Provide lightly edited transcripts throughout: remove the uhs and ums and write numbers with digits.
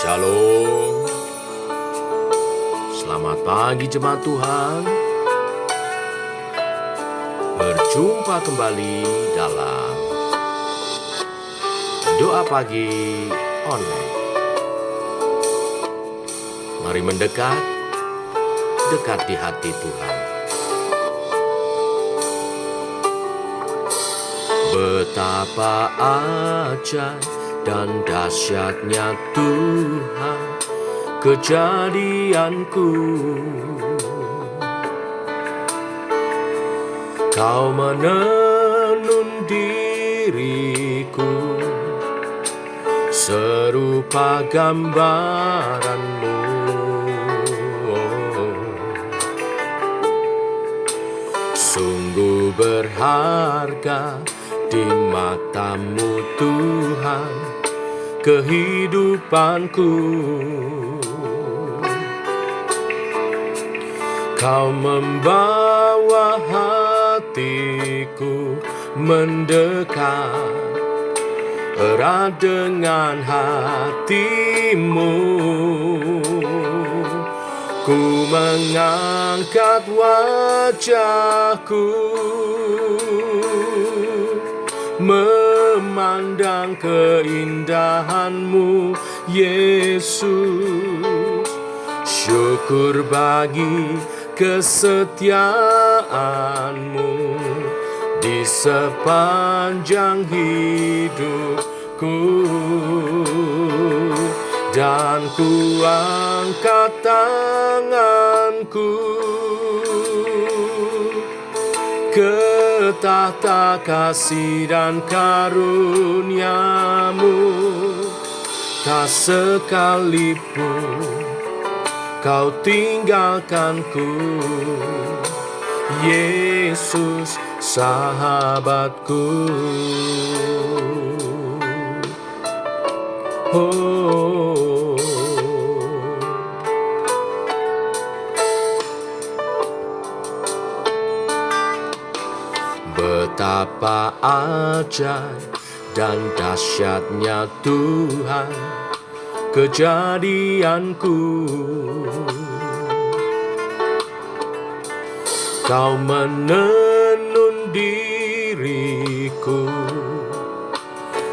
Shalom. Selamat pagi jemaat Tuhan. Berjumpa kembali dalam doa pagi online. Mari mendekat, dekat di hati Tuhan. Betapa ajaib dan dahsyatnya Tuhan kejadianku. Kau menenun diriku serupa gambaranmu. Sungguh berharga di matamu Tuhan kehidupanku. Kau membawa hatiku mendekat erat dengan hatimu. Ku mengangkat wajahku memandang keindahanmu, Yesus. Syukur bagi kesetiaanmu di sepanjang hidupku. Dan ku angkat tanganku ke tahta kasih dan karuniamu. Tak sekalipun kau tinggalkanku, Yesus sahabatku. Oh, betapa ajaib dan dahsyatnya Tuhan kejadianku. Kau menenun diriku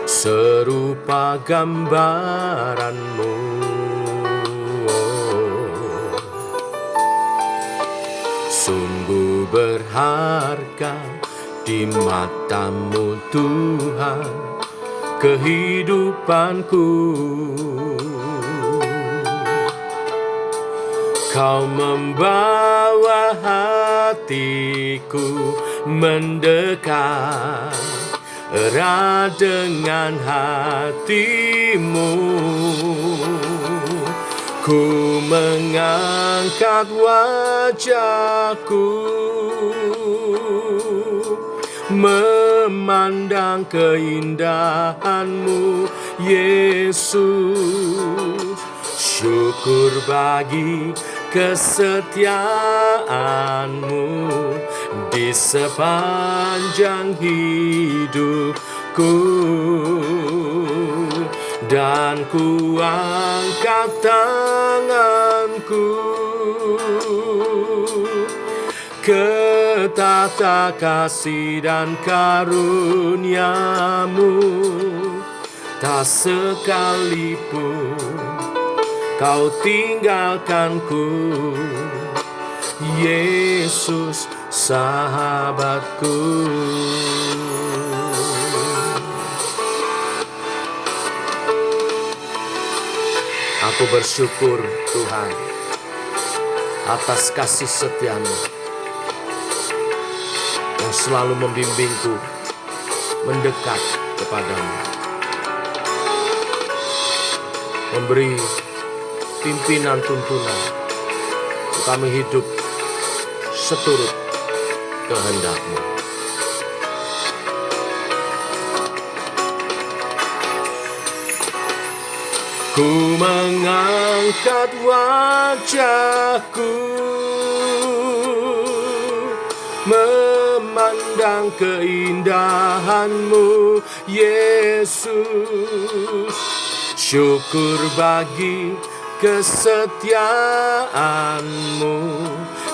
serupa gambaranmu. Sungguh berharga di matamu Tuhan kehidupanku. Kau membawa hatiku mendekat erat dengan hatimu. Ku mengangkat wajahku memandang keindahanmu, Yesus. Syukur bagi kesetiaanmu di sepanjang hidupku. Dan ku angkat tanganku ke tahta kasih dan karuniamu. Tak sekalipun kau tinggalkanku, Yesus sahabatku. Aku bersyukur Tuhan atas kasih setia-Mu yang selalu membimbingku mendekat kepadamu, memberi pimpinan tuntunan untuk kami hidup seturut kehendak-Mu. Ku mengangkat wajahku memandang keindahan-Mu, Yesus. Syukur bagi kesetiaanmu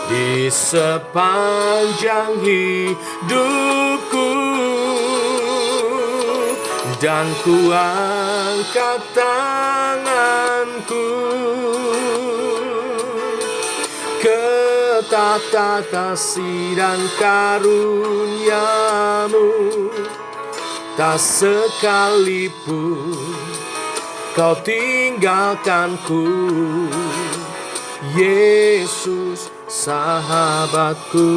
di sepanjang hidupku, dan ku angkat tanganku ke tahta kasih dan karuniamu. Tak sekalipun kau tinggalkanku, Yesus sahabatku.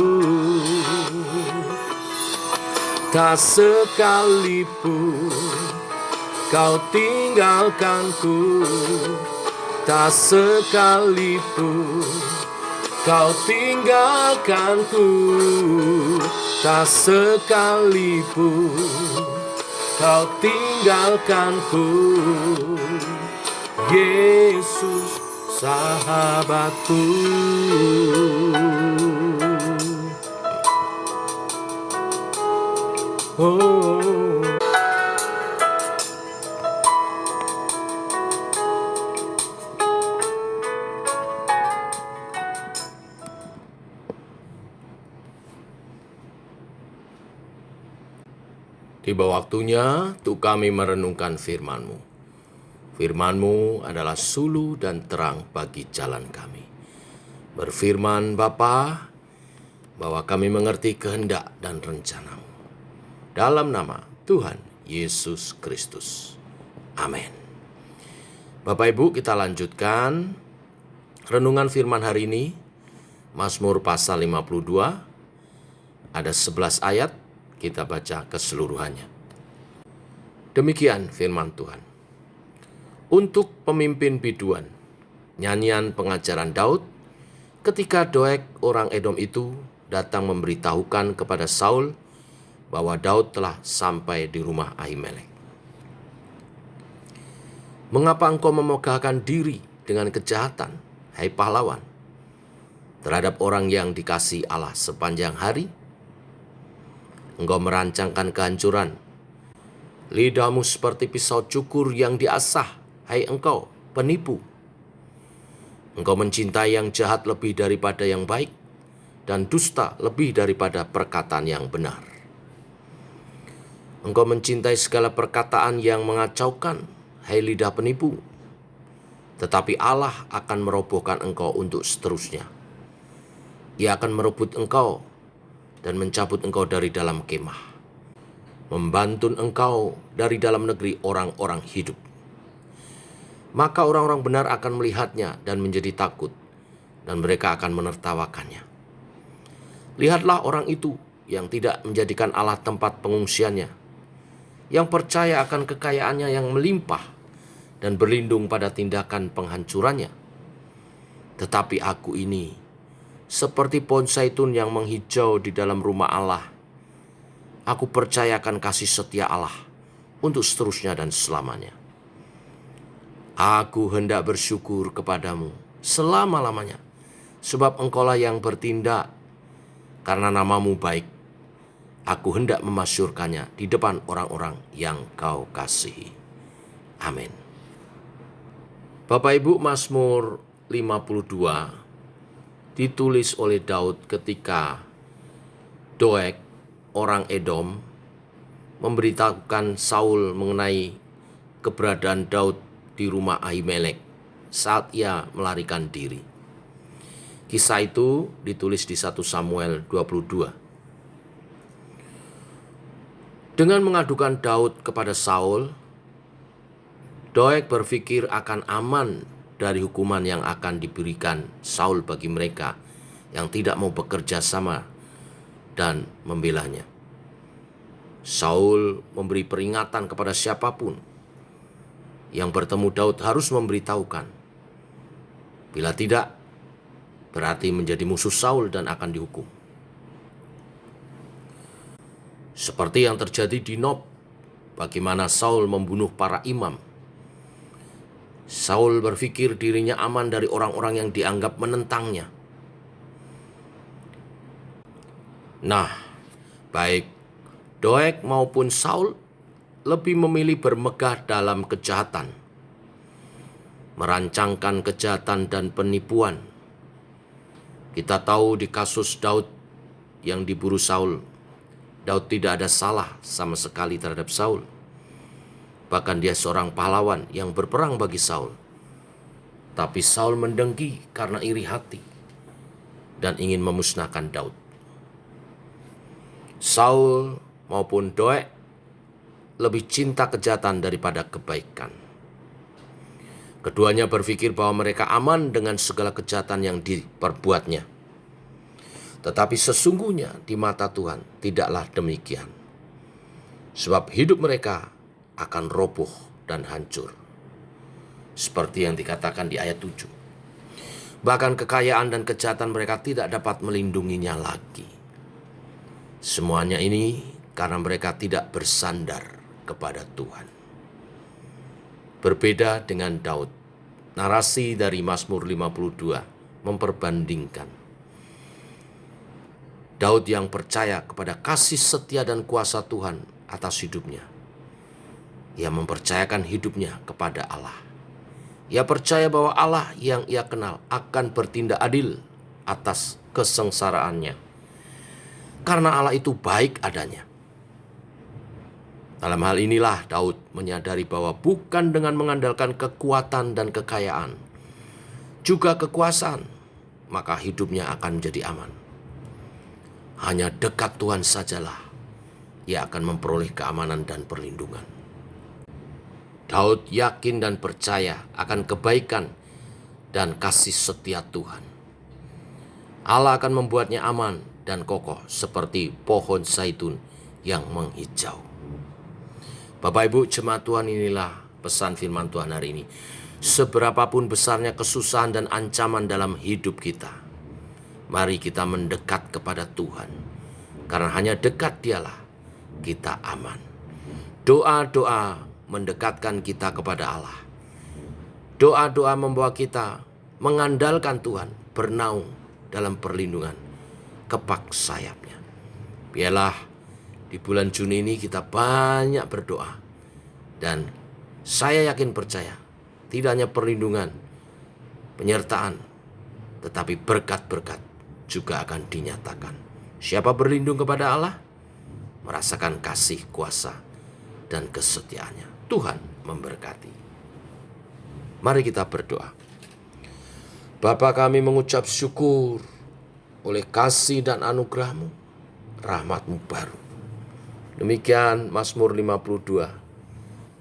Tak sekalipun kau tinggalkanku, tak sekalipun kau tinggalkanku, tak sekalipun kau tinggalkanku, Yesus sahabatku. Oh. Tiba waktunya untuk kami merenungkan firman-Mu. Firman-Mu adalah suluh dan terang bagi jalan kami. Berfirman Bapa, bahwa kami mengerti kehendak dan rencana-Mu. Dalam nama Tuhan Yesus Kristus. Amin. Bapak Ibu, kita lanjutkan renungan firman hari ini. Mazmur pasal 52, ada 11 ayat. Kita baca keseluruhannya. Demikian firman Tuhan. Untuk pemimpin biduan, nyanyian pengajaran Daud, ketika Doeg orang Edom itu datang memberitahukan kepada Saul bahwa Daud telah sampai di rumah Ahimelek. Mengapa engkau memegahkan diri dengan kejahatan, hai pahlawan, terhadap orang yang dikasihi Allah sepanjang hari? Engkau merancangkan kehancuran. Lidahmu seperti pisau cukur yang diasah, hai engkau penipu. Engkau mencintai yang jahat lebih daripada yang baik, dan dusta lebih daripada perkataan yang benar. Engkau mencintai segala perkataan yang mengacaukan, hai lidah penipu. Tetapi Allah akan merobohkan engkau untuk seterusnya. Ia akan merebut engkau dan mencabut engkau dari dalam kemah, membantun engkau dari dalam negeri orang-orang hidup. Maka orang-orang benar akan melihatnya dan menjadi takut, dan mereka akan menertawakannya. Lihatlah orang itu yang tidak menjadikan Allah tempat pengungsiannya, yang percaya akan kekayaannya yang melimpah, dan berlindung pada tindakan penghancurannya. Tetapi aku ini seperti pohon zaitun yang menghijau di dalam rumah Allah. Aku percayakan kasih setia Allah untuk seterusnya dan selamanya. Aku hendak bersyukur kepadamu selama-lamanya, sebab engkaulah yang bertindak, karena namamu baik. Aku hendak memasyurkannya di depan orang-orang yang kau kasihi. Amin. Bapak Ibu, Mazmur 52 ditulis oleh Daud ketika Doeg, orang Edom, memberitahukan Saul mengenai keberadaan Daud di rumah Ahimelek saat ia melarikan diri. Kisah itu ditulis di 1 Samuel 22. Dengan mengadukan Daud kepada Saul, Doeg berpikir akan aman dari hukuman yang akan diberikan Saul bagi mereka yang tidak mau bekerja sama dan membelanya. Saul memberi peringatan kepada siapapun yang bertemu Daud harus memberitahukan. Bila tidak, berarti menjadi musuh Saul dan akan dihukum. Seperti yang terjadi di Nob, bagaimana Saul membunuh para imam. Saul berpikir dirinya aman dari orang-orang yang dianggap menentangnya. Nah, baik Doeg maupun Saul lebih memilih bermegah dalam kejahatan merancangkan kejahatan dan penipuan. Kita tahu di kasus Daud yang diburu Saul, Daud tidak ada salah sama sekali terhadap Saul. Bahkan dia seorang pahlawan yang berperang bagi Saul. Tapi Saul mendengki karena iri hati dan ingin memusnahkan Daud. Saul maupun Doeg lebih cinta kejahatan daripada kebaikan. Keduanya berpikir bahwa mereka aman dengan segala kejahatan yang diperbuatnya. Tetapi sesungguhnya di mata Tuhan tidaklah demikian. Sebab hidup mereka akan roboh dan hancur. Seperti yang dikatakan di ayat 7. Bahkan kekayaan dan kejahatan mereka tidak dapat melindunginya lagi. Semuanya ini karena mereka tidak bersandar kepada Tuhan. Berbeda dengan Daud, narasi dari Mazmur 52 memperbandingkan Daud yang percaya kepada kasih setia dan kuasa Tuhan atas hidupnya. Ia mempercayakan hidupnya kepada Allah. Ia percaya bahwa Allah yang ia kenal akan bertindak adil atas kesengsaraannya. Karena Allah itu baik adanya. Dalam hal inilah Daud menyadari bahwa bukan dengan mengandalkan kekuatan dan kekayaan, juga kekuasaan, maka hidupnya akan menjadi aman. Hanya dekat Tuhan sajalah ia akan memperoleh keamanan dan perlindungan. Daud yakin dan percaya akan kebaikan dan kasih setia Tuhan. Allah akan membuatnya aman dan kokoh seperti pohon zaitun yang menghijau. Bapak Ibu jemaat Tuhan, inilah pesan firman Tuhan hari ini. Seberapapun besarnya kesusahan dan ancaman dalam hidup kita, mari kita mendekat kepada Tuhan. Karena hanya dekat Dialah kita aman. Doa-doa mendekatkan kita kepada Allah. Doa-doa membawa kita mengandalkan Tuhan, bernaung dalam perlindungan kepak sayapnya. Biarlah di bulan Juni ini kita banyak berdoa. Dan saya yakin percaya, tidak hanya perlindungan, penyertaan, tetapi berkat-berkat juga akan dinyatakan. Siapa berlindung kepada Allah, merasakan kasih, kuasa, dan kesetiaannya. Tuhan memberkati. Mari kita berdoa. Bapa, kami mengucap syukur oleh kasih dan anugerah-Mu, rahmat-Mu baru. Demikian Mazmur 52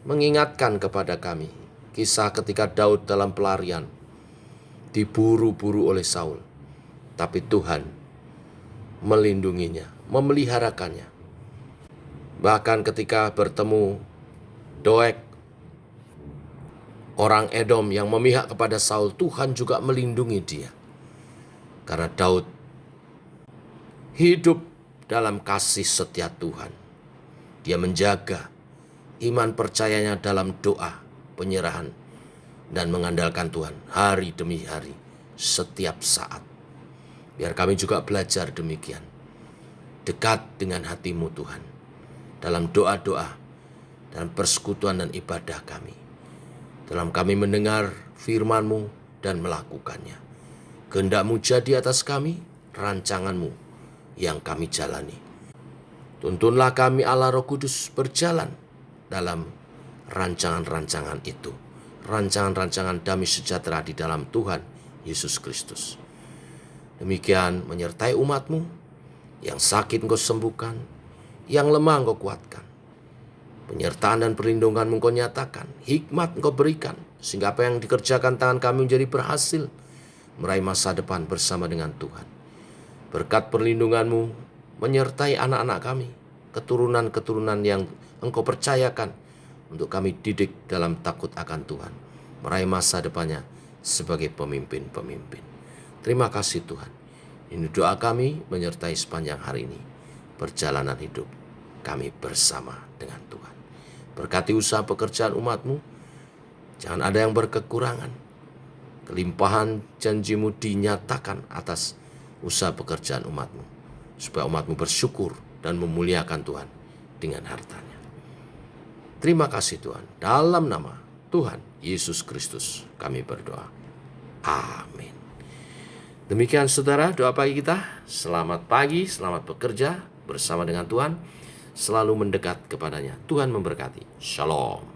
mengingatkan kepada kami kisah ketika Daud dalam pelarian diburu-buru oleh Saul. Tapi Tuhan melindunginya, memeliharakannya. Bahkan ketika bertemu Doeg, orang Edom yang memihak kepada Saul, Tuhan juga melindungi dia. Karena Daud hidup dalam kasih setia Tuhan. Dia menjaga iman percayanya dalam doa, penyerahan, dan mengandalkan Tuhan hari demi hari, setiap saat. Biar kami juga belajar demikian. Dekat dengan hati-Mu Tuhan, dalam doa-doa, dalam persekutuan dan ibadah kami. Dalam kami mendengar firman-Mu dan melakukannya. Kehendak-Mu jadi atas kami, rancangan-Mu yang kami jalani. Tuntunlah kami Allah Roh Kudus berjalan dalam rancangan-rancangan itu. Rancangan-rancangan damai sejahtera di dalam Tuhan Yesus Kristus. Demikian menyertai umat-Mu, yang sakit Engkau sembuhkan, yang lemah Engkau kuatkan. Penyertaan dan perlindungan-Mu Engkau nyatakan, hikmat Engkau berikan, sehingga apa yang dikerjakan tangan kami menjadi berhasil, meraih masa depan bersama dengan Tuhan. Berkat perlindungan-Mu menyertai anak-anak kami, keturunan-keturunan yang Engkau percayakan untuk kami didik dalam takut akan Tuhan, meraih masa depannya sebagai pemimpin-pemimpin. Terima kasih Tuhan. Ini doa kami menyertai sepanjang hari ini. Perjalanan hidup kami bersama dengan Tuhan. Berkati usaha pekerjaan umat-Mu. Jangan ada yang berkekurangan. Kelimpahan janji-Mu dinyatakan atas usaha pekerjaan umat-Mu. Supaya umat-Mu bersyukur dan memuliakan Tuhan dengan hartanya. Terima kasih Tuhan. Dalam nama Tuhan Yesus Kristus kami berdoa. Amin. Demikian saudara doa pagi kita. Selamat pagi, selamat bekerja bersama dengan Tuhan. Selalu mendekat kepadanya. Tuhan memberkati. Shalom.